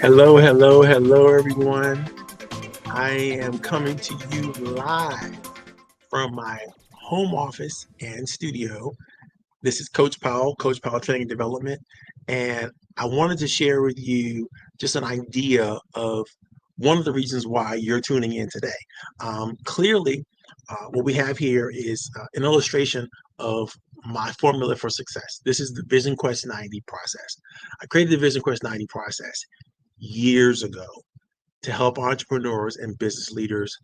Hello, hello, hello, everyone. I am coming to you live from my home office and studio. This is Coach Powell Training and Development, and I wanted to share with you just an idea of one of the reasons why you're tuning in today. Clearly, what we have here is an illustration of my formula for success. This is the VisionQuest 90 process. I created the VisionQuest 90 process years ago to help entrepreneurs and business leaders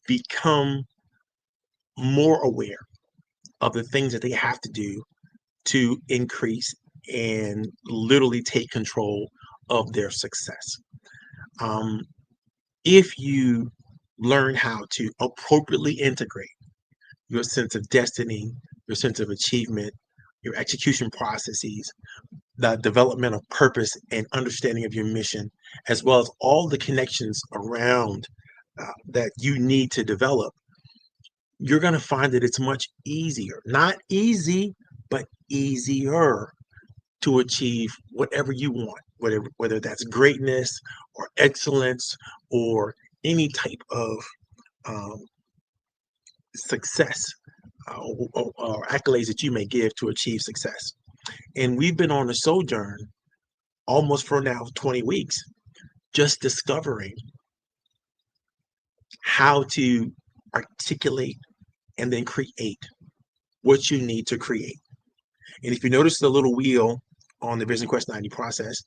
become more aware of the things that they have to do to increase and literally take control of their success. Um, if you learn how to appropriately integrate your sense of destiny, your sense of achievement, your execution processes, the development of purpose and understanding of your mission, as well as all the connections around that you need to develop, you're going to find that it's much easier, not easy, but easier to achieve whatever you want, whether that's greatness or excellence or any type of um, success or accolades that you may give to achieve success. And we've been on a sojourn almost for now 20 weeks, just discovering how to articulate and then create what you need to create. And if you notice the little wheel on the VisionQuest 90 process,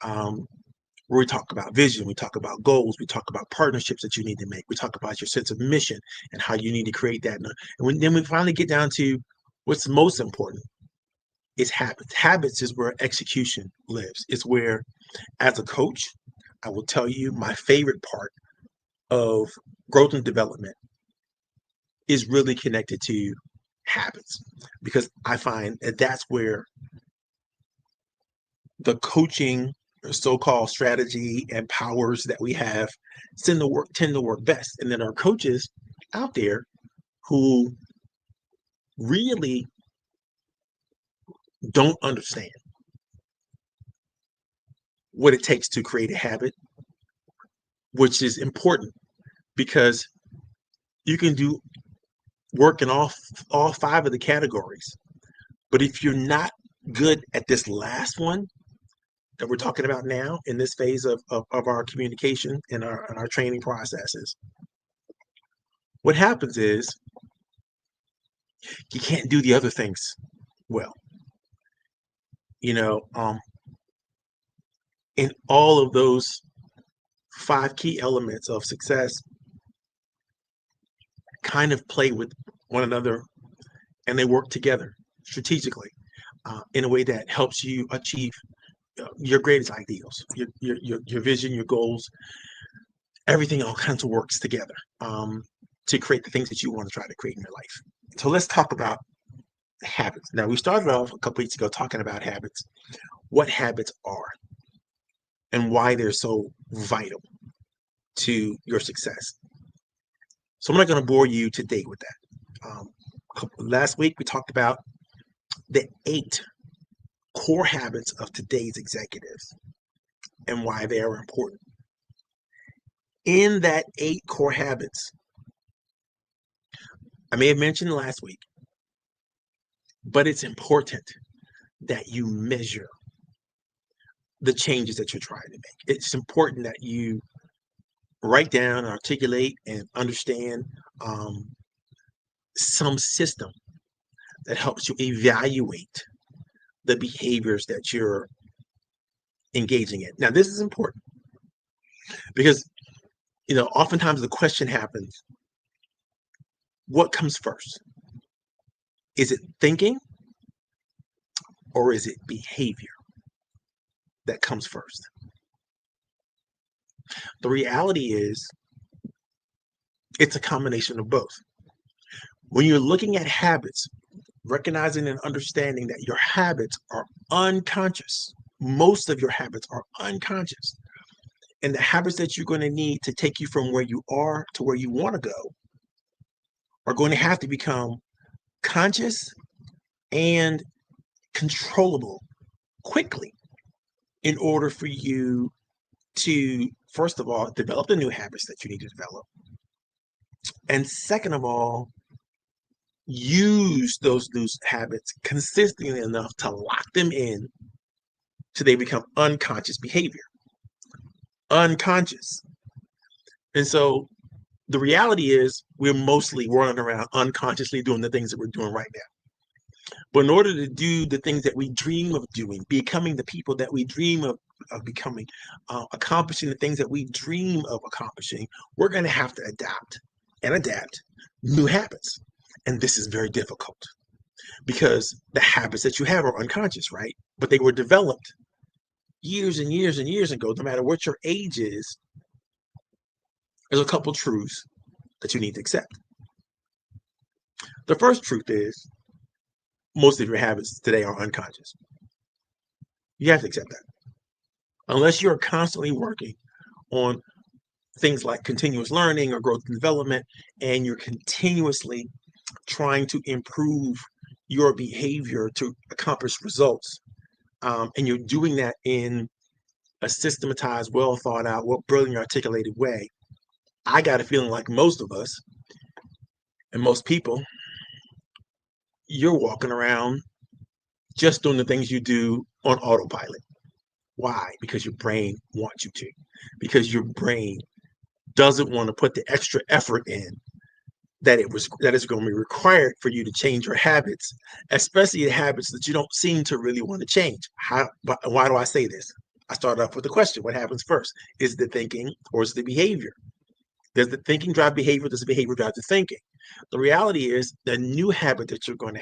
where we talk about vision, we talk about goals, we talk about partnerships that you need to make, we talk about your sense of mission and how you need to create that. Then we finally get down to what's most important is habits. Habits is where execution lives. It's where, as a coach, I will tell you my favorite part of growth and development is really connected to habits, because I find that that's where the coaching so-called strategy and powers that we have tend to work best. And then our coaches out there who really don't understand what it takes to create a habit, which is important because you can do work in all five of the categories. But if you're not good at this last one that we're talking about now in this phase of our communication and our training processes, what happens is you can't do the other things well. You know, in all of those five key elements of success kind of play with one another, and they work together strategically in a way that helps you achieve your greatest ideals, your vision, your goals. Everything all kinds of works together to create the things that you want to try to create in your life. So let's talk about habits. Now, we started off a couple weeks ago talking about habits, what habits are, and why they're so vital to your success. So I'm not going to bore you today with that. Last week, we talked about the 8 core habits of today's executives and why they are important. In that 8 core habits, I may have mentioned last week, but it's important that you measure the changes that you're trying to make. It's important that you write down, articulate, and understand some system that helps you evaluate the behaviors that you're engaging in. Now, this is important because, oftentimes the question happens, what comes first? Is it thinking or is it behavior that comes first? The reality is it's a combination of both. When you're looking at habits, recognizing and understanding that your habits are unconscious, most of your habits are unconscious, and the habits that you're going to need to take you from where you are to where you want to go are going to have to become conscious and controllable quickly in order for you to, first of all, develop the new habits that you need to develop. And second of all, use those new habits consistently enough to lock them in till they become unconscious behavior. Unconscious. And so the reality is we're mostly running around unconsciously doing the things that we're doing right now. But in order to do the things that we dream of doing, becoming the people that we dream of becoming, accomplishing the things that we dream of accomplishing, we're going to have to adapt new habits. And this is very difficult because the habits that you have are unconscious, right? But they were developed years and years and years ago. No matter what your age is, there's a couple truths that you need to accept. The first truth is most of your habits today are unconscious. You have to accept that. Unless you're constantly working on things like continuous learning or growth and development, and you're continuously trying to improve your behavior to accomplish results, and you're doing that in a systematized, well thought out, brilliantly articulated way, I got a feeling like most of us and most people, you're walking around just doing the things you do on autopilot. Why? Because your brain wants you to. Because your brain doesn't want to put the extra effort in that is going to be required for you to change your habits, especially the habits that you don't seem to really want to change. Why do I say this? I start off with the question: what happens first? Is the thinking or is the behavior? Does the thinking drive behavior? Does the behavior drive the thinking? The reality is the new habit that you're going to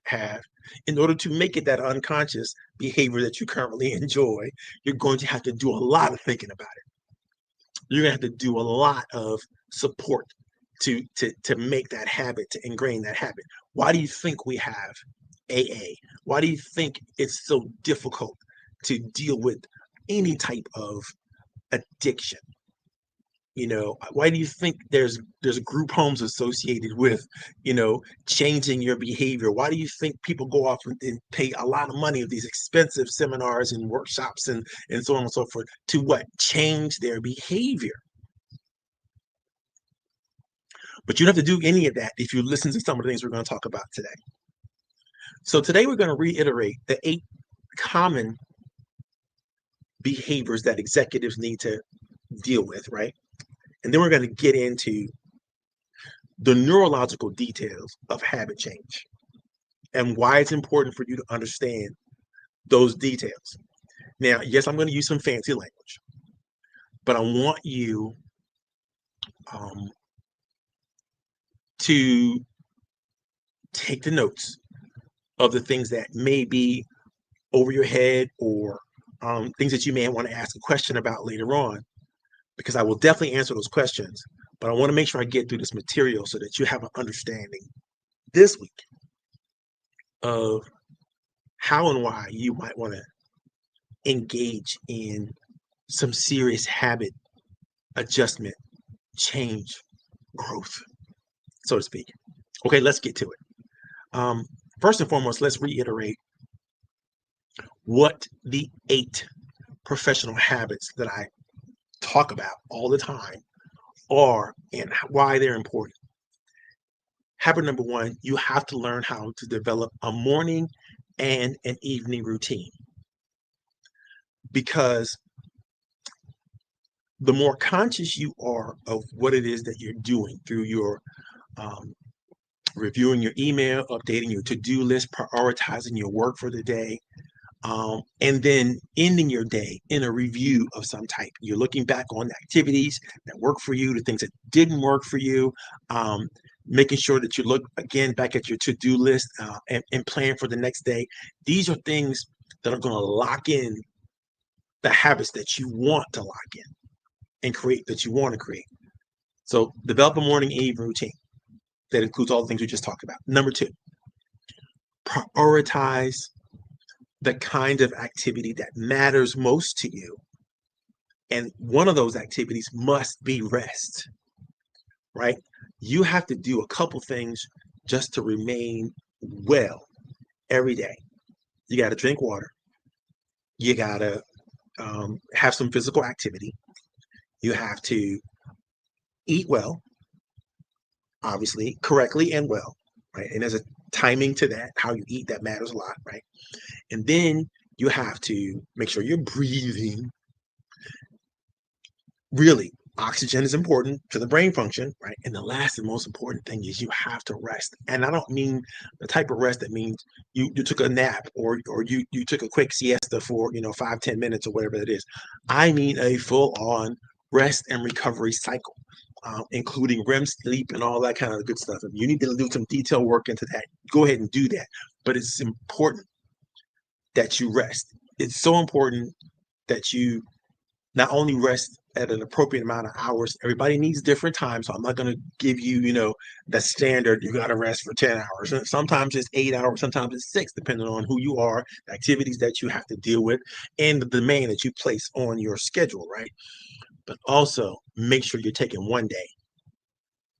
have in order to make it that unconscious behavior that you currently enjoy, you're going to have to do a lot of thinking about it. You're going to have to do a lot of support to make that habit, to ingrain that habit. Why do you think we have AA? Why do you think it's so difficult to deal with any type of addiction? Why do you think there's group homes associated with, changing your behavior? Why do you think people go off and pay a lot of money of these expensive seminars and workshops and so on and so forth to what? Change their behavior. But you don't have to do any of that if you listen to some of the things we're going to talk about today. So today we're going to reiterate the 8 common behaviors that executives need to deal with, right? And then we're going to get into the neurological details of habit change and why it's important for you to understand those details. Now, yes, I'm going to use some fancy language, but I want you to take the notes of the things that may be over your head or things that you may want to ask a question about later on, because I will definitely answer those questions. But I want to make sure I get through this material so that you have an understanding this week of how and why you might want to engage in some serious habit adjustment, change, growth, so to speak. Okay, let's get to it. First and foremost, let's reiterate what the 8 professional habits that I talk about all the time are and why they're important. Habit number 1, you have to learn how to develop a morning and an evening routine, because the more conscious you are of what it is that you're doing through your reviewing your email, updating your to-do list, prioritizing your work for the day, and then ending your day in a review of some type. You're looking back on the activities that worked for you, the things that didn't work for you, making sure that you look again back at your to-do list and plan for the next day. These are things that are going to lock in the habits that you want to lock in and create, that you want to create. So develop a morning and evening routine that includes all the things we just talked about. Number 2, prioritize the kind of activity that matters most to you. And one of those activities must be rest, right? You have to do a couple things just to remain well every day. You got to drink water. You got to have some physical activity. You have to eat well, obviously, correctly and well, right? And there's a timing to that. How you eat, that matters a lot, right? And then you have to make sure you're breathing. Really, oxygen is important to the brain function, right? And the last and most important thing is you have to rest. And I don't mean the type of rest that means you took a nap or you took a quick siesta for 5-10 minutes or whatever it is. I mean a full on rest and recovery cycle, including REM sleep and all that kind of good stuff. If you need to do some detailed work into that, go ahead and do that. But it's important that you rest. It's so important that you not only rest at an appropriate amount of hours. Everybody needs different times, so I'm not going to give you, the standard. You got to rest for 10 hours. Sometimes it's 8 hours, sometimes it's 6, depending on who you are, the activities that you have to deal with, and the demand that you place on your schedule, right? But also make sure you're taking one day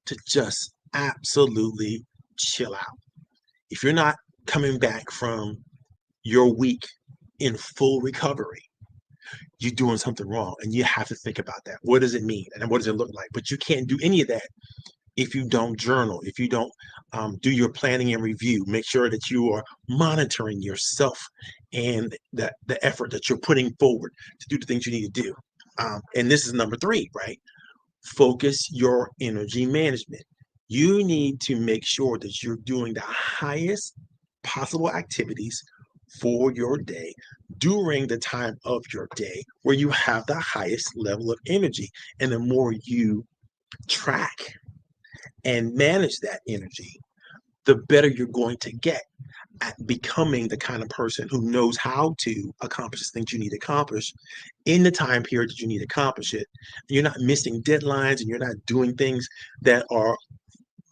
to just absolutely chill out. If you're not coming back from your week in full recovery, you're doing something wrong, and you have to think about that. What does it mean and what does it look like? But you can't do any of that if you don't journal, if you don't do your planning and review. Make sure that you are monitoring yourself and the effort that you're putting forward to do the things you need to do. And this is number 3, right? Focus your energy management. You need to make sure that you're doing the highest possible activities for your day during the time of your day where you have the highest level of energy. And the more you track and manage that energy, the better you're going to get at becoming the kind of person who knows how to accomplish the things you need to accomplish in the time period that you need to accomplish it. You're not missing deadlines and you're not doing things that are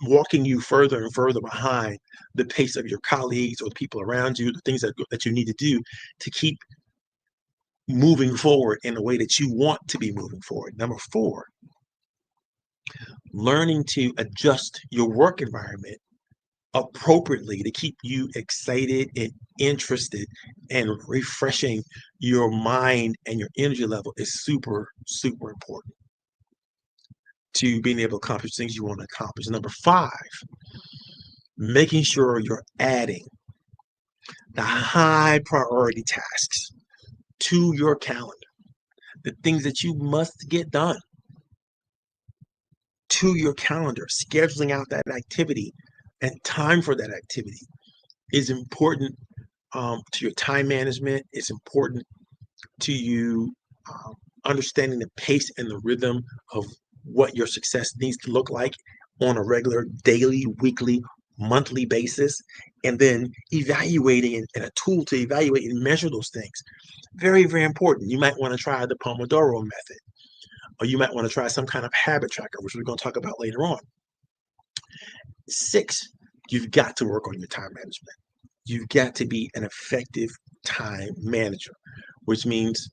walking you further and further behind the pace of your colleagues or the people around you, the things that you need to do to keep moving forward in the way that you want to be moving forward. Number 4, learning to adjust your work environment appropriately to keep you excited and interested and refreshing your mind and your energy level is super, super important to being able to accomplish things you want to accomplish. Number 5, making sure you're adding the high priority tasks to your calendar, the things that you must get done to your calendar. Scheduling out that activity and time for that activity is important to your time management. It's important to you understanding the pace and the rhythm of what your success needs to look like on a regular daily, weekly, monthly basis, and then evaluating and a tool to evaluate and measure those things. Very, very important. You might want to try the Pomodoro method, or you might want to try some kind of habit tracker, which we're going to talk about later on. 6, you've got to work on your time management. You've got to be an effective time manager, which means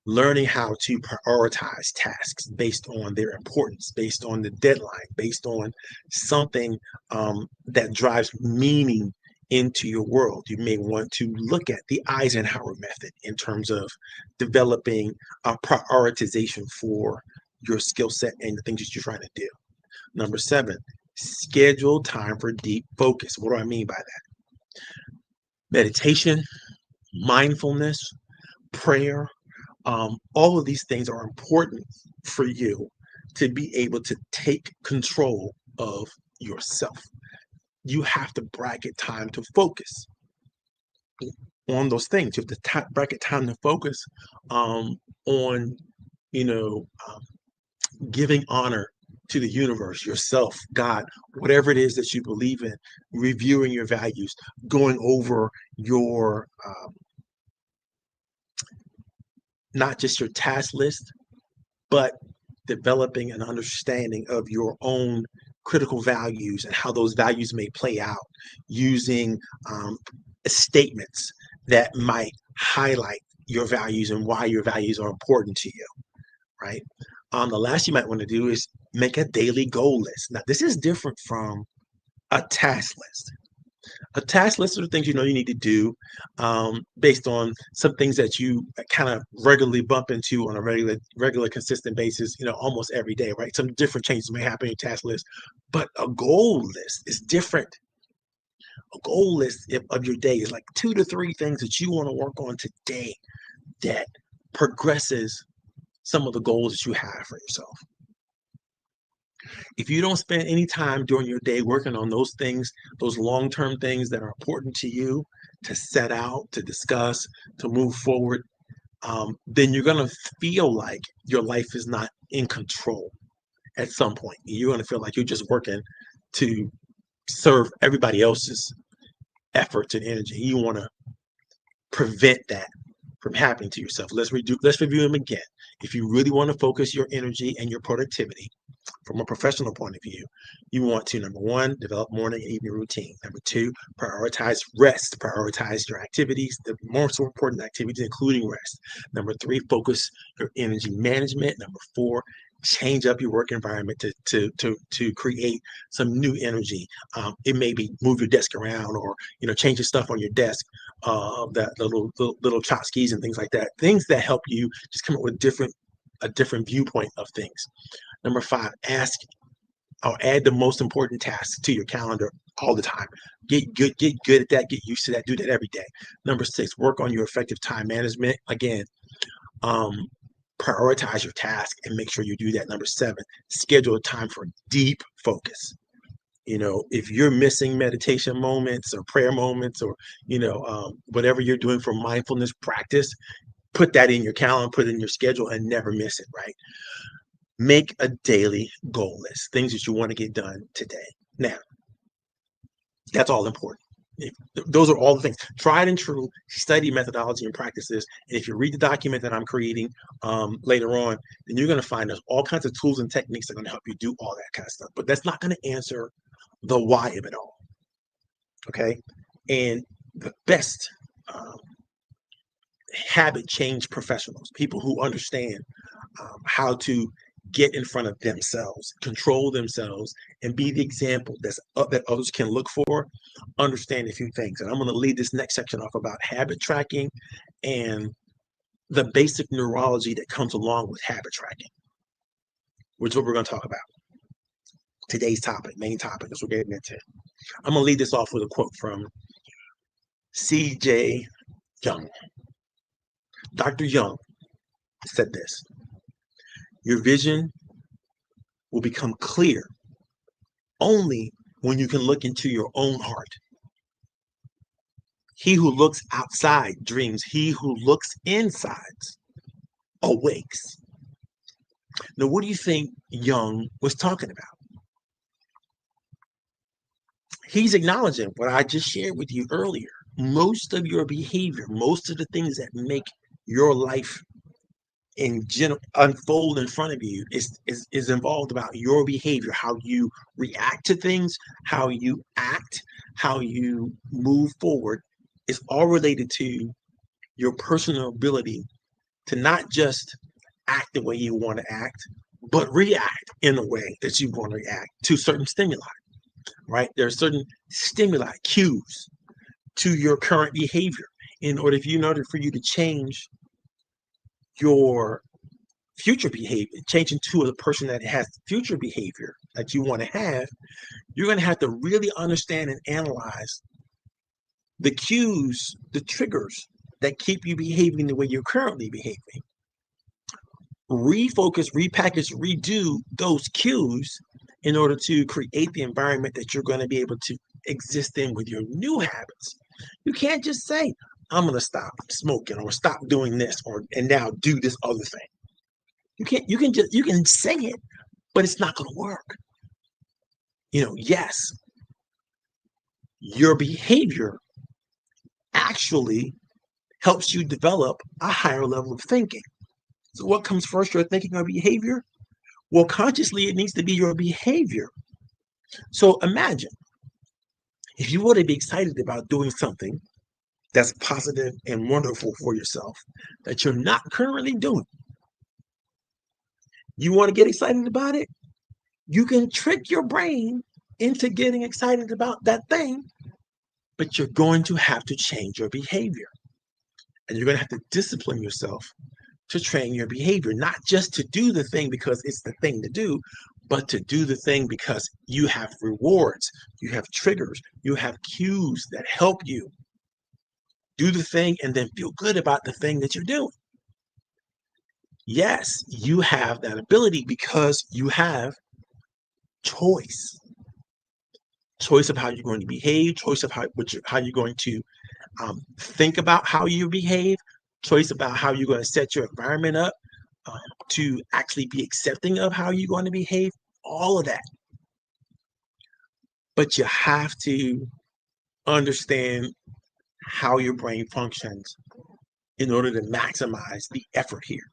learning how to prioritize tasks based on their importance, based on the deadline, based on something that drives meaning into your world. You may want to look at the Eisenhower method in terms of developing a prioritization for your skill set and the things that you're trying to do. Number 7, schedule time for deep focus. What do I mean by that? Meditation, mindfulness, prayer, all of these things are important for you to be able to take control of yourself. You have to bracket time to focus on those things. You have to bracket time to focus on, giving honor to the universe, yourself, God, whatever it is that you believe in, reviewing your values, going over your not just your task list, but developing an understanding of your own critical values and how those values may play out using statements that might highlight your values and why your values are important to you, right? The last you might want to do is make a daily goal list. Now, this is different from a task list. A task list are the things you know you need to do based on some things that you kind of regularly bump into on a regular, consistent basis, almost every day, right? Some different changes may happen in your task list, but a goal list is different. A goal list of your day is like 2 to 3 things that you want to work on today that progresses some of the goals that you have for yourself. If you don't spend any time during your day working on those things, those long-term things that are important to you to set out, to discuss, to move forward, then you're going to feel like your life is not in control at some point. You're going to feel like you're just working to serve everybody else's efforts and energy. You want to prevent that from happening to yourself. Let's review them again. If you really want to focus your energy and your productivity from a professional point of view, you want to, number one, develop morning and evening routine. Number two, prioritize rest. Prioritize your activities, the most important activities, including rest. Number three, focus your energy management. Number four, change up your work environment to create some new energy. It may be move your desk around, or change your stuff on your desk, the little tchotchkes and things like that. Things that help you just come up with a different viewpoint of things. Number five, ask or add the most important tasks to your calendar all the time. Get good at that. Get used to that. Do that every day. Number six, work on your effective time management. Again, prioritize your task and make sure you do that. Number seven, schedule a time for deep focus. If you're missing meditation moments or prayer moments, or whatever you're doing for mindfulness practice, put that in your calendar, put it in your schedule, and never miss it, right? Make a daily goal list, things that you want to get done today. Now, that's all important. Those are all the things. Tried and true, study methodology and practices. And if you read the document that I'm creating later on, then you're going to find there's all kinds of tools and techniques that are going to help you do all that kind of stuff. But that's not going to answer the why of it all. Okay? And the best habit change professionals, people who understand how to get in front of themselves, control themselves, and be the example that others can look for, understand a few things. And I'm going to lead this next section off about habit tracking and the basic neurology that comes along with habit tracking, which is what we're going to talk about. Today's main topic, is we're getting into. I'm going to lead this off with a quote from C.J. Young. Dr. Young said this: your vision will become clear only when you can look into your own heart. He who looks outside dreams. He who looks inside awakes. Now, what do you think Young was talking about? He's acknowledging what I just shared with you earlier. Most of your behavior, most of the things that make your life in general unfold in front of you is involved about your behavior, how you react to things, how you act, how you move forward. It's all related to your personal ability to not just act the way you want to act, but react in the way that you want to react to certain stimuli, right? There are certain stimuli, cues to your current behavior. In order for you to change your future behavior, change into a person that has future behavior that you want to have, you're going to have to really understand and analyze the cues, the triggers that keep you behaving the way you're currently behaving. Refocus, repackage, redo those cues in order to create the environment that you're going to be able to exist in with your new habits. You can't just say, I'm going to stop smoking or stop doing this and now do this other thing. You can say it, but it's not going to work. Yes, your behavior actually helps you develop a higher level of thinking. So what comes first, your thinking or behavior? Well, consciously, it needs to be your behavior. So imagine if you want to be excited about doing something that's positive and wonderful for yourself that you're not currently doing. You want to get excited about it? You can trick your brain into getting excited about that thing but you're going to have to change your behavior. And you're going to have to discipline yourself to train your behavior, not just to do the thing because it's the thing to do, but to do the thing because you have rewards, you have triggers, you have cues that help you do the thing and then feel good about the thing that you're doing. Yes, you have that ability because you have choice. Choice of how you're going to behave, choice of how you're going to think about how you behave, choice about how you're going to set your environment up um, to actually be accepting of how you're going to behave, all of that. But you have to understand how your brain functions in order to maximize the effort here.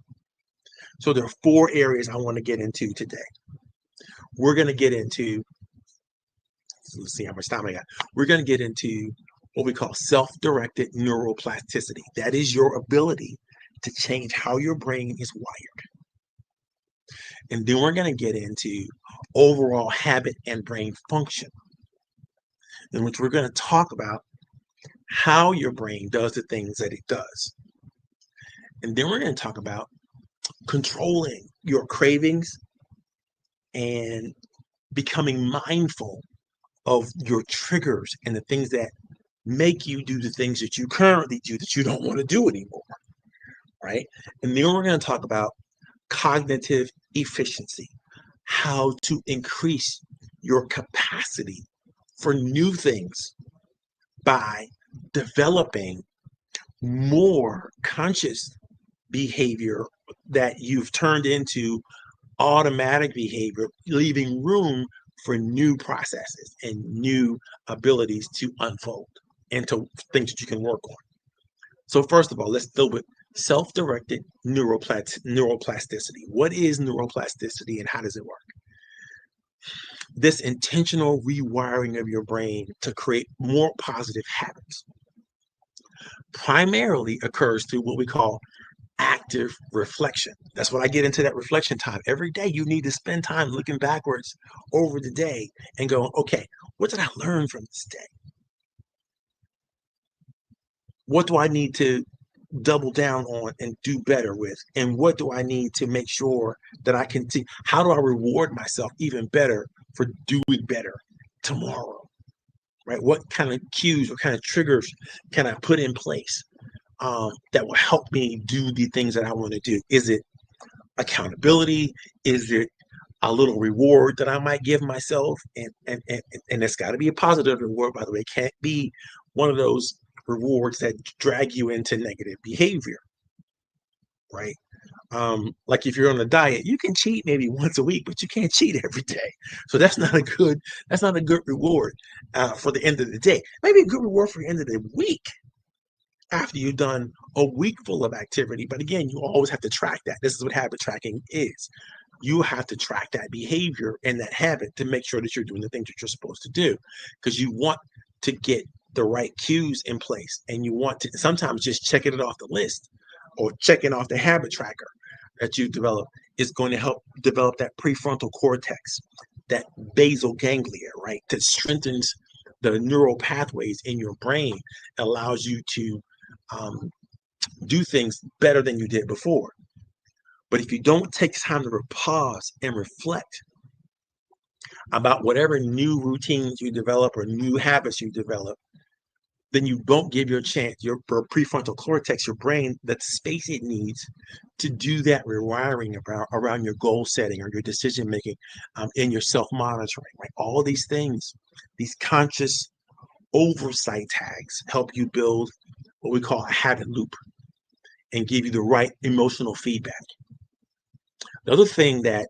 So there are 4 areas I want to get into today. We're going to get into, let's see how much time I got. We're going to get into what we call self-directed neuroplasticity. That is your ability to change how your brain is wired. And then we're going to get into overall habit and brain function, in which we're going to talk about how your brain does the things that it does. And then we're going to talk about controlling your cravings and becoming mindful of your triggers and the things that make you do the things that you currently do that you don't want to do anymore, right? And then we're going to talk about cognitive efficiency, how to increase your capacity for new things by developing more conscious behavior that you've turned into automatic behavior, leaving room for new processes and new abilities to unfold and to things that you can work on. So first of all, let's deal with self-directed neuroplasticity. What is neuroplasticity and how does it work? This intentional rewiring of your brain to create more positive habits primarily occurs through what we call active reflection. That's when I get into that reflection time. Every day you need to spend time looking backwards over the day and going, okay, what did I learn from this day? What do I need to double down on and do better with? And what do I need to make sure that I can see? How do I reward myself even better for doing better tomorrow? Right? What kind of cues, what kind of triggers can I put in place that will help me do the things that I want to do? Is it accountability? Is it a little reward that I might give myself? And it's got to be a positive reward, by the way. It can't be one of those rewards that drag you into negative behavior, right? Like if you're on a diet, you can cheat maybe once a week, but you can't cheat every day. So that's not a good reward for the end of the day. Maybe a good reward for the end of the week after you've done a week full of activity. But again, you always have to track that. This is what habit tracking is. You have to track that behavior and that habit to make sure that you're doing the things that you're supposed to do, because you want to get the right cues in place, and you want to sometimes just checking it off the list or checking off the habit tracker that you develop is going to help develop that prefrontal cortex, that basal ganglia, right? That strengthens the neural pathways in your brain, allows you to do things better than you did before. But if you don't take time to pause and reflect about whatever new routines you develop or new habits you develop, then you don't give your prefrontal cortex, your brain, that space it needs to do that rewiring around your goal setting or your decision making, in your self-monitoring, right? All these things, these conscious oversight tags help you build what we call a habit loop and give you the right emotional feedback. The other thing that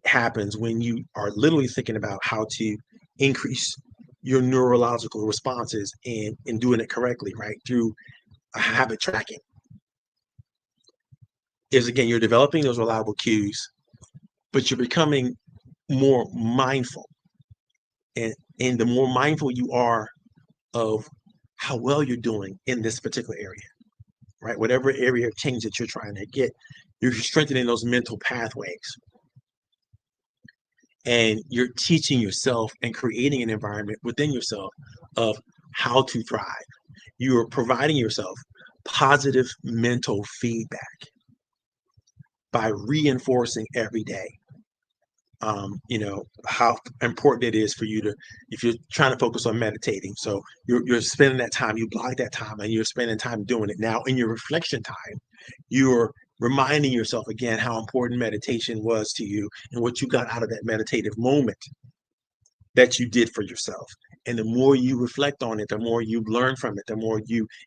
happens when you are literally thinking about how to increase your neurological responses and doing it correctly, right, through a habit tracking, is again, you're developing those reliable cues, but you're becoming more mindful. And the more mindful you are of how well you're doing in this particular area, right? Whatever area of change that you're trying to get, you're strengthening those mental pathways. And you're teaching yourself and creating an environment within yourself of how to thrive. You are providing yourself positive mental feedback by reinforcing every day, how important it is for you to, if you're trying to focus on meditating. So you're spending that time, you block that time, and you're spending time doing it. Now, in your reflection time, you're reminding yourself again how important meditation was to you and what you got out of that meditative moment that you did for yourself. And the more you reflect on it, the more you learn from it, the more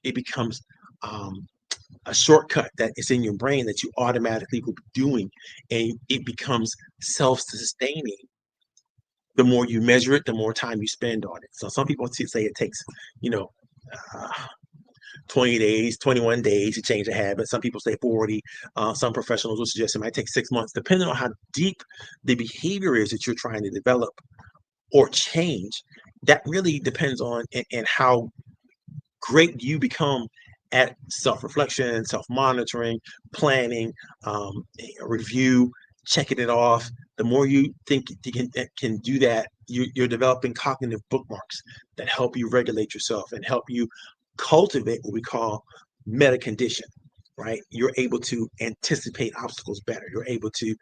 it becomes a shortcut that is in your brain that you automatically will be doing, and it becomes self-sustaining. The more you measure it, the more time you spend on it. So some people say it takes, you know, uh, 20 days, 21 days to change a habit. Some people say 40. Some professionals will suggest it might take 6 months, depending on how deep the behavior is that you're trying to develop or change. That really depends on and how great you become at self-reflection, self-monitoring, planning, review, checking it off. The more you think you can do that, you're developing cognitive bookmarks that help you regulate yourself and help you cultivate what we call meta condition, right? You're able to anticipate obstacles better. You're able to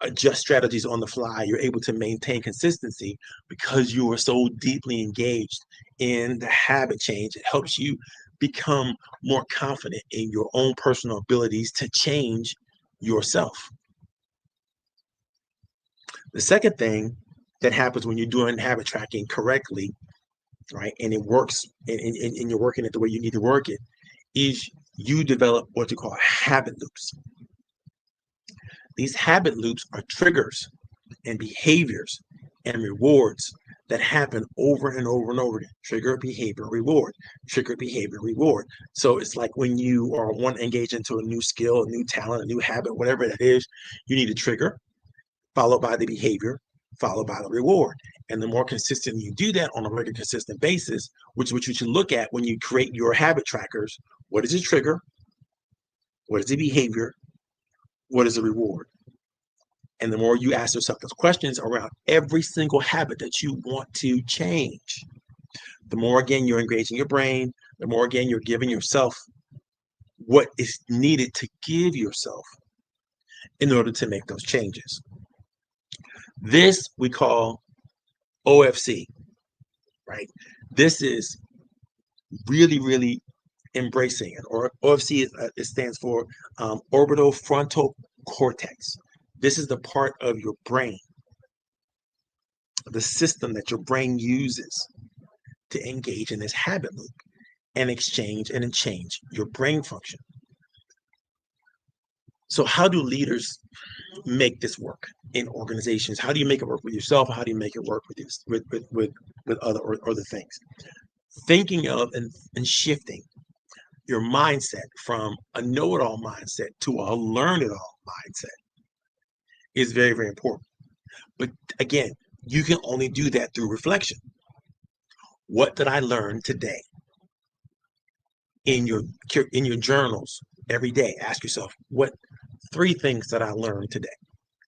adjust strategies on the fly. You're able to maintain consistency because you are so deeply engaged in the habit change. It helps you become more confident in your own personal abilities to change yourself. The second thing that happens when you're doing habit tracking correctly, right, and it works, and you're working it the way you need to work it, is you develop what you call habit loops. These habit loops are triggers and behaviors and rewards that happen over and over and over again. Trigger, behavior, reward. Trigger, behavior, reward. So it's like when you are want to engage into a new skill, a new talent, a new habit, whatever that is, you need a trigger, followed by the behavior, followed by the reward. And the more consistent you do that on a regular, consistent basis, which is what you should look at when you create your habit trackers. What is the trigger? What is the behavior? What is the reward? And the more you ask yourself those questions around every single habit that you want to change, the more, again, you're engaging your brain, the more, again, you're giving yourself what is needed to give yourself in order to make those changes. This we call OFC, right? This is really, really embracing it. Or OFC it stands for orbital frontal cortex. This is the part of your brain, the system that your brain uses to engage in this habit loop and exchange and change your brain function. So how do leaders make this work in organizations? How do you make it work with yourself? How do you make it work with this, with other things? Thinking of and shifting your mindset from a know-it-all mindset to a learn-it-all mindset is very, very important. But again, you can only do that through reflection. What did I learn today? In your journals every day, ask yourself, what 3 things that I learned today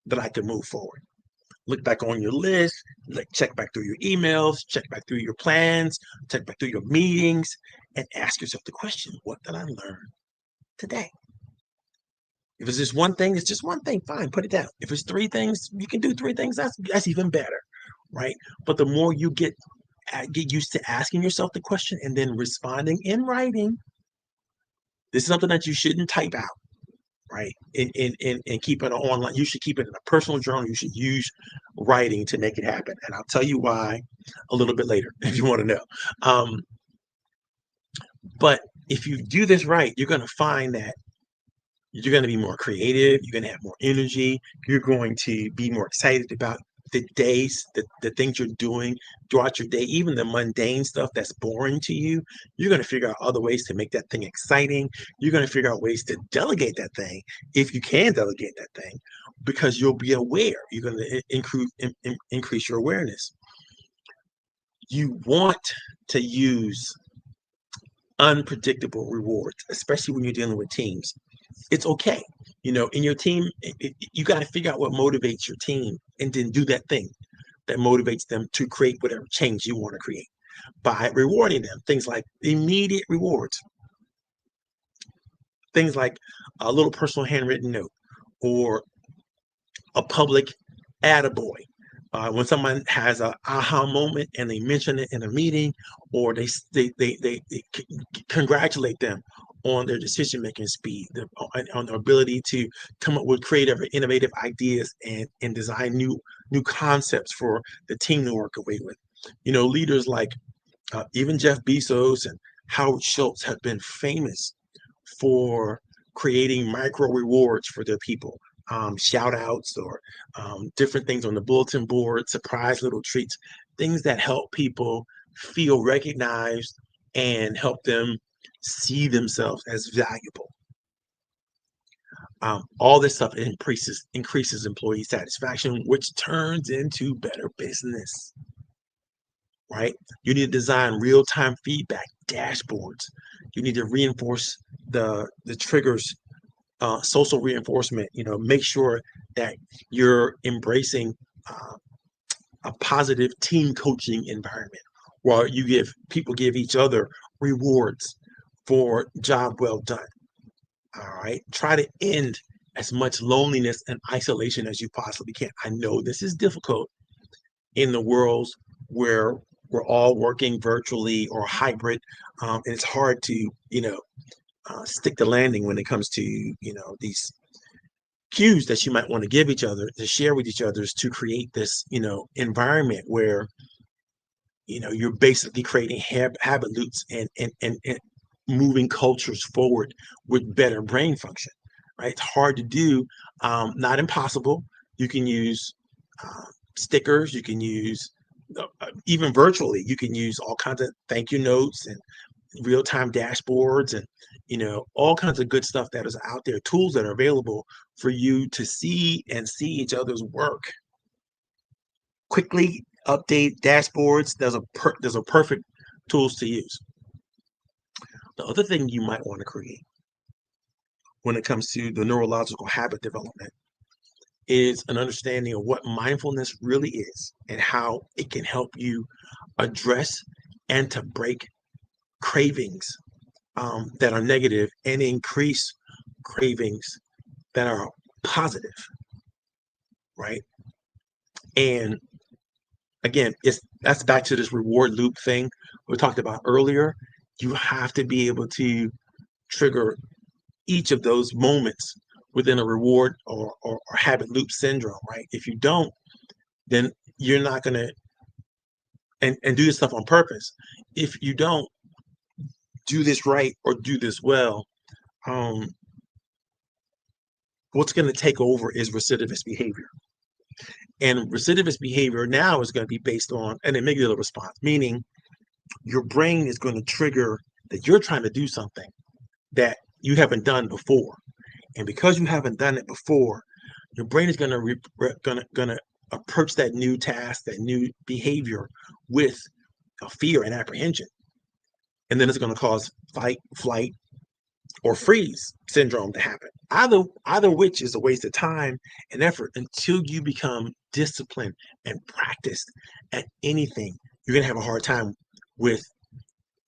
that I can move forward? Look back on your list, check back through your emails, check back through your plans, check back through your meetings, and ask yourself the question, what did I learn today? If it's just one thing, it's just one thing, fine, put it down. If it's 3 things, you can do 3 things, that's even better, right? But the more you get used to asking yourself the question and then responding in writing, this is something that you shouldn't type out, right? And keep it online. You should keep it in a personal journal. You should use writing to make it happen. And I'll tell you why a little bit later if you want to know. But if you do this right, you're going to find that you're going to be more creative. You're going to have more energy. You're going to be more excited about the days, the things you're doing throughout your day, even the mundane stuff that's boring to you. You're going to figure out other ways to make that thing exciting. You're going to figure out ways to delegate that thing, if you can delegate that thing, because you'll be aware. You're going to increase your awareness. You want to use unpredictable rewards, especially when you're dealing with teams. It's okay. In your team, you got to figure out what motivates your team and then do that thing that motivates them to create whatever change you want to create. by rewarding them. Things like immediate rewards, things like a little personal handwritten note or a public attaboy. When someone has an aha moment and they mention it in a meeting, or they congratulate them on their decision-making speed, on their ability to come up with creative or innovative ideas and design new concepts for the team to work away with. Leaders like even Jeff Bezos and Howard Schultz have been famous for creating micro rewards for their people, shout outs or different things on the bulletin board, surprise little treats, things that help people feel recognized and help them see themselves as valuable. All this stuff increases employee satisfaction, which turns into better business, right? You need to design real-time feedback dashboards. You need to reinforce the triggers, social reinforcement. Make sure that you're embracing a positive team coaching environment where people give each other rewards for job well done. All right. Try to end as much loneliness and isolation as you possibly can. I know this is difficult in the worlds where we're all working virtually or hybrid. And it's hard to, stick the landing when it comes to, these cues that you might want to give each other, to share with each other, to create this, environment where, you're basically creating habit loops and moving cultures forward with better brain function, right? It's hard to do, not impossible. You can use stickers, you can use even virtually, you can use all kinds of thank you notes and real-time dashboards and all kinds of good stuff that is out there, tools that are available for you to see each other's work. Quickly update dashboards. There's a perfect tools to use. The other thing you might want to create when it comes to the neurological habit development is an understanding of what mindfulness really is and how it can help you address and to break cravings that are negative and increase cravings that are positive, right? And again, that's back to this reward loop thing we talked about earlier. You have to be able to trigger each of those moments within a reward or habit loop syndrome, right? If you don't, then you're not going to and do this stuff on purpose. If you don't do this right or do this well, what's going to take over is recidivist behavior. And recidivist behavior now is going to be based on an amygdala response, meaning your brain is going to trigger that you're trying to do something that you haven't done before. And because you haven't done it before, your brain is going to approach that new task, that new behavior with a fear and apprehension. And then it's going to cause fight, flight, or freeze syndrome to happen. Either which is a waste of time and effort until you become disciplined and practiced at anything. You're going to have a hard time with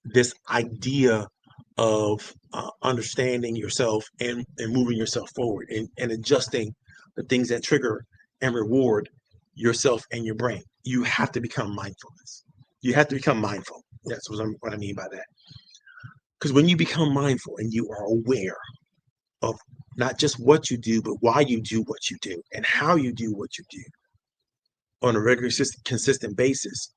this idea of understanding yourself and moving yourself forward and adjusting the things that trigger and reward yourself and your brain. You have to become mindfulness. You have to become mindful. That's what I mean by that. Because when you become mindful and you are aware of not just what you do, but why you do what you do and how you do what you do on a regular, consistent basis,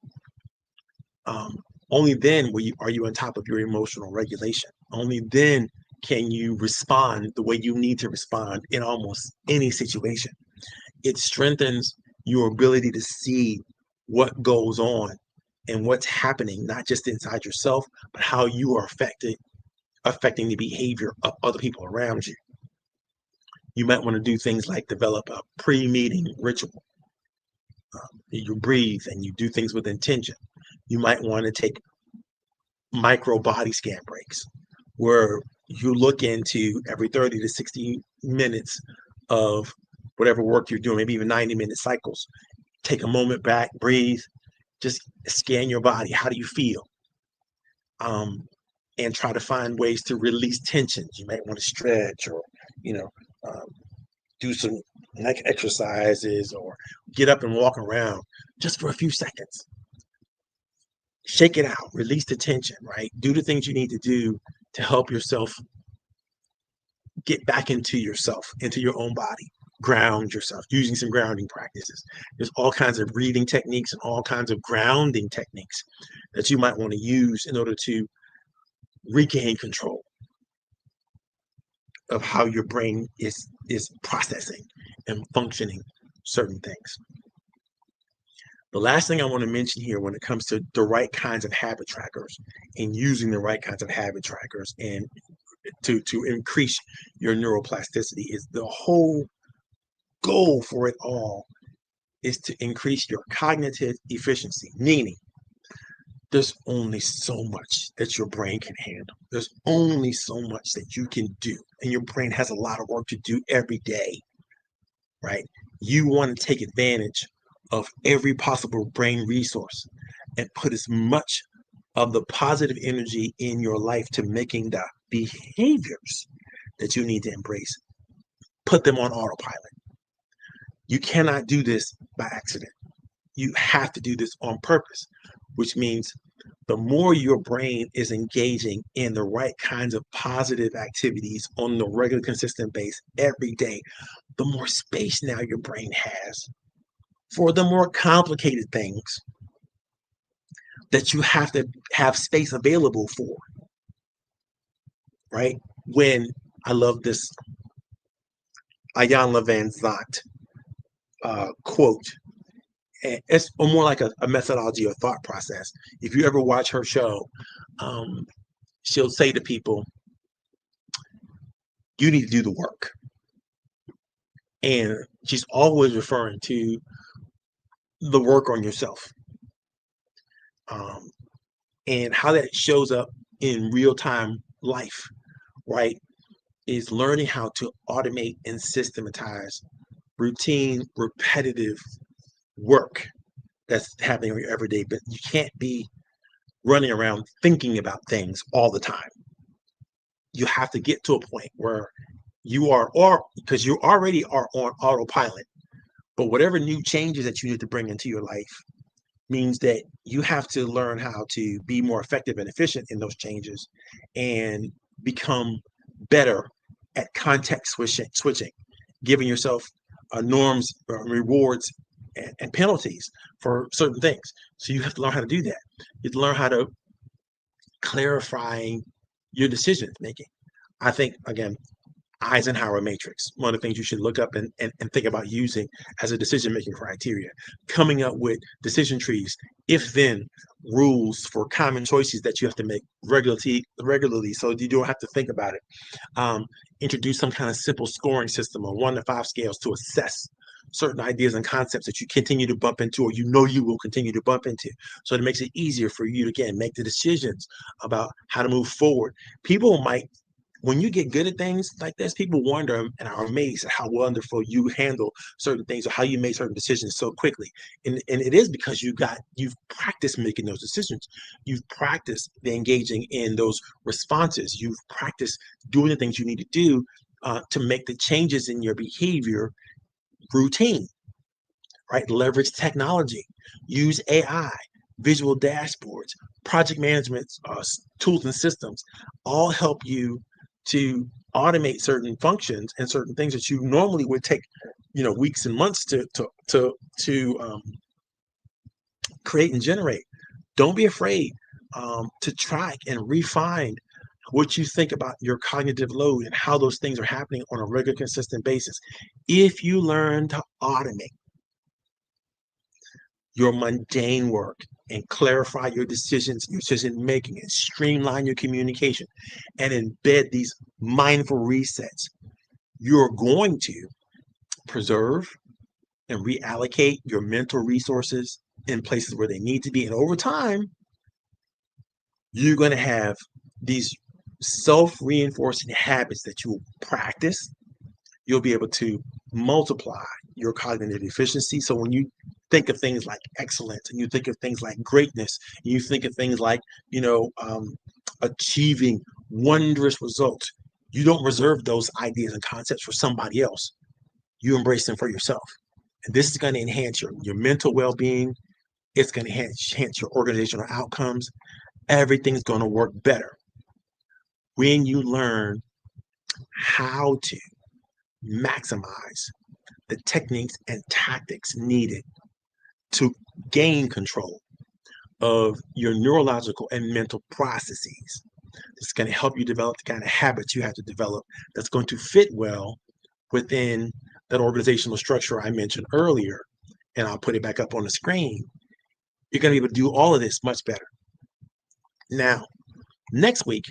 only then are you on top of your emotional regulation. Only then can you respond the way you need to respond in almost any situation. It strengthens your ability to see what goes on and what's happening, not just inside yourself, but how you are affecting the behavior of other people around you. You might want to do things like develop a pre-meeting ritual. You breathe and you do things with intention. You might want to take micro body scan breaks where you look into every 30 to 60 minutes of whatever work you're doing, maybe even 90-minute cycles. Take a moment back, breathe, Just scan your body. How do you feel? And try to find ways to release tensions. You might want to stretch, or you know, um, do some neck exercises, or get up and walk around just for a few seconds. Shake it out, release the tension, right? Do the things you need to do to help yourself get back into yourself, into your own body. Ground yourself using some grounding practices. There's all kinds of breathing techniques and all kinds of grounding techniques that you might want to use in order to regain control of how your brain is processing and functioning certain things. The last thing I want to mention here when it comes to the right kinds of habit trackers and using the right kinds of habit trackers and to increase your neuroplasticity is the whole goal for it all is to increase your cognitive efficiency, meaning there's only so much that your brain can handle. There's only so much that you can do. And your brain has a lot of work to do every day, right? You want to take advantage of every possible brain resource and put as much of the positive energy in your life to making the behaviors that you need to embrace. Put them on autopilot. You cannot do this by accident. You have to do this on purpose, which means the more your brain is engaging in the right kinds of positive activities on the regular, consistent base every day, the more space now your brain has for the more complicated things that you have to have space available for, right? When I love this Ayan Van Zandt quote, and it's more like a methodology or thought process. If you ever watch her show, she'll say to people, you need to do the work. And she's always referring to the work on yourself, and how that shows up in real-time life, right? Is learning how to automate and systematize routine, repetitive work that's happening on your everyday. But you can't be running around thinking about things all the time. You have to get to a point where you are, or because you already are on autopilot, but whatever new changes that you need to bring into your life means that you have to learn how to be more effective and efficient in those changes and become better at context switching, giving yourself norms, rewards, and penalties for certain things. So you have to learn how to do that. You have to learn how to clarify your decision making. I think, again, Eisenhower matrix, one of the things you should look up and think about using as a decision-making criteria, coming up with decision trees, if-then rules for common choices that you have to make regularly so you don't have to think about it. Introduce some kind of simple scoring system on 1 to 5 scales to assess certain ideas and concepts that you continue to bump into, or you will continue to bump into. So it makes it easier for you to, again, make the decisions about how to move forward. People might, when you get good at things like this, people wonder and are amazed at how wonderful you handle certain things or how you make certain decisions so quickly. And it is because you've practiced making those decisions. You've practiced engaging in those responses. You've practiced doing the things you need to do to make the changes in your behavior routine, right? Leverage technology, use AI, visual dashboards, project management tools and systems all help you to automate certain functions and certain things that you normally would take, weeks and months to create and generate. Don't be afraid to track and refine what you think about your cognitive load and how those things are happening on a regular, consistent basis. If you learn to automate your mundane work and clarify your decisions, your decision making, and streamline your communication and embed these mindful resets, you're going to preserve and reallocate your mental resources in places where they need to be. And over time, you're going to have these self-reinforcing habits that you will practice. You'll be able to multiply your cognitive efficiency. So when you think of things like excellence, and you think of things like greatness, and you think of things like, achieving wondrous results, you don't reserve those ideas and concepts for somebody else. You embrace them for yourself. And this is going to enhance your mental well-being. It's going to enhance your organizational outcomes. Everything's going to work better when you learn how to maximize the techniques and tactics needed to gain control of your neurological and mental processes. It's going to help you develop the kind of habits you have to develop that's going to fit well within that organizational structure I mentioned earlier. And I'll put it back up on the screen. You're going to be able to do all of this much better. Now, next week,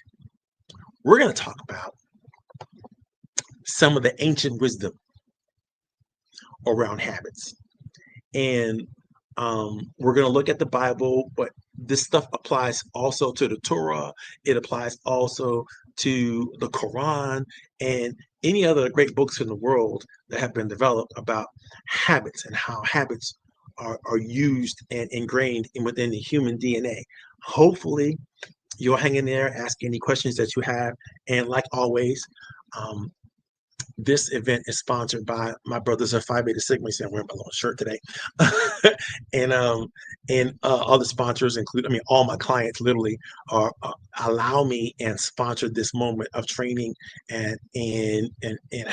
we're going to talk about some of the ancient wisdom around habits. And we're going to look at the Bible, but this stuff applies also to the Torah. It applies also to the Quran and any other great books in the world that have been developed about habits and how habits are used and ingrained within the human DNA. Hopefully, you'll hang in there, ask any questions that you have. And like always, this event is sponsored by my brothers at Phi Beta Sigma. I'm wearing my little shirt today. and other sponsors include, all my clients literally are allow me and sponsor this moment of training and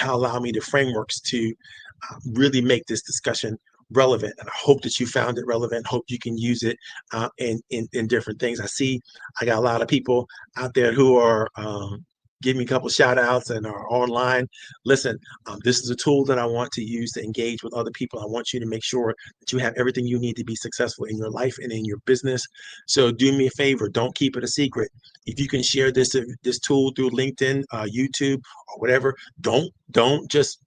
allow me the frameworks to really make this discussion relevant. And I hope that you found it relevant. Hope you can use it in different things. I got a lot of people out there who are give me a couple shout outs and are online. Listen, this is a tool that I want to use to engage with other people. I want you to make sure that you have everything you need to be successful in your life and in your business. So do me a favor, don't keep it a secret. If you can share this tool through LinkedIn, YouTube, or whatever, don't just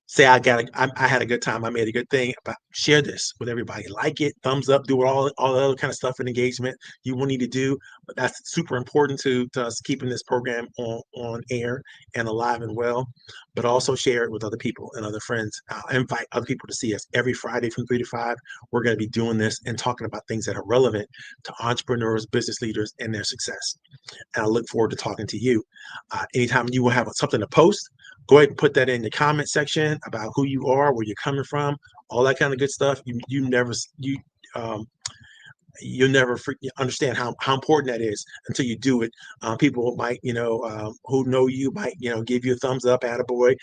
say I had a good time, I made a good thing. But share this with everybody. Like it, thumbs up, do all the other kind of stuff and engagement you will need to do. But that's super important to us keeping this program on air and alive and well. But also share it with other people and other friends. Invite other people to see us every Friday from 3 to 5. We're going to be doing this and talking about things that are relevant to entrepreneurs, business leaders, and their success. And I look forward to talking to you. Anytime you will have something to post, go ahead and put that in the comment section about who you are, where you're coming from, all that kind of good stuff. You'll never understand how important that is until you do it. People might, who know you might, give you a thumbs up, attaboy.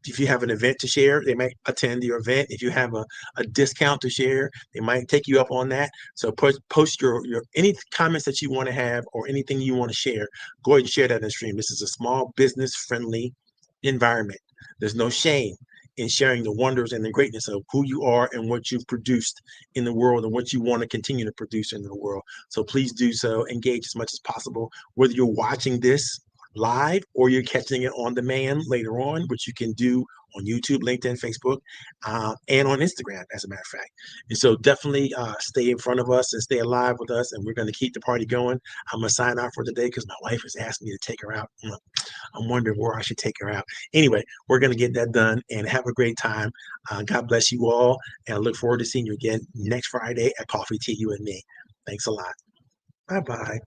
If you have an event to share, they might attend your event. If you have a discount to share, they might take you up on that. So post your any comments that you want to have or anything you want to share. Go ahead and share that in the stream. This is a small business friendly environment. There's no shame in sharing the wonders and the greatness of who you are and what you've produced in the world and what you want to continue to produce in the world. So please do so. Engage as much as possible, whether you're watching this live or you're catching it on demand later on, which you can do on YouTube, LinkedIn, Facebook, and on Instagram, as a matter of fact. And so definitely stay in front of us and stay alive with us, and we're going to keep the party going. I'm going to sign out for today because my wife has asked me to take her out. I'm wondering where I should take her out. Anyway, we're going to get that done and have a great time. God bless you all, and I look forward to seeing you again next Friday at Coffee, Tea, You and Me. Thanks a lot. Bye-bye.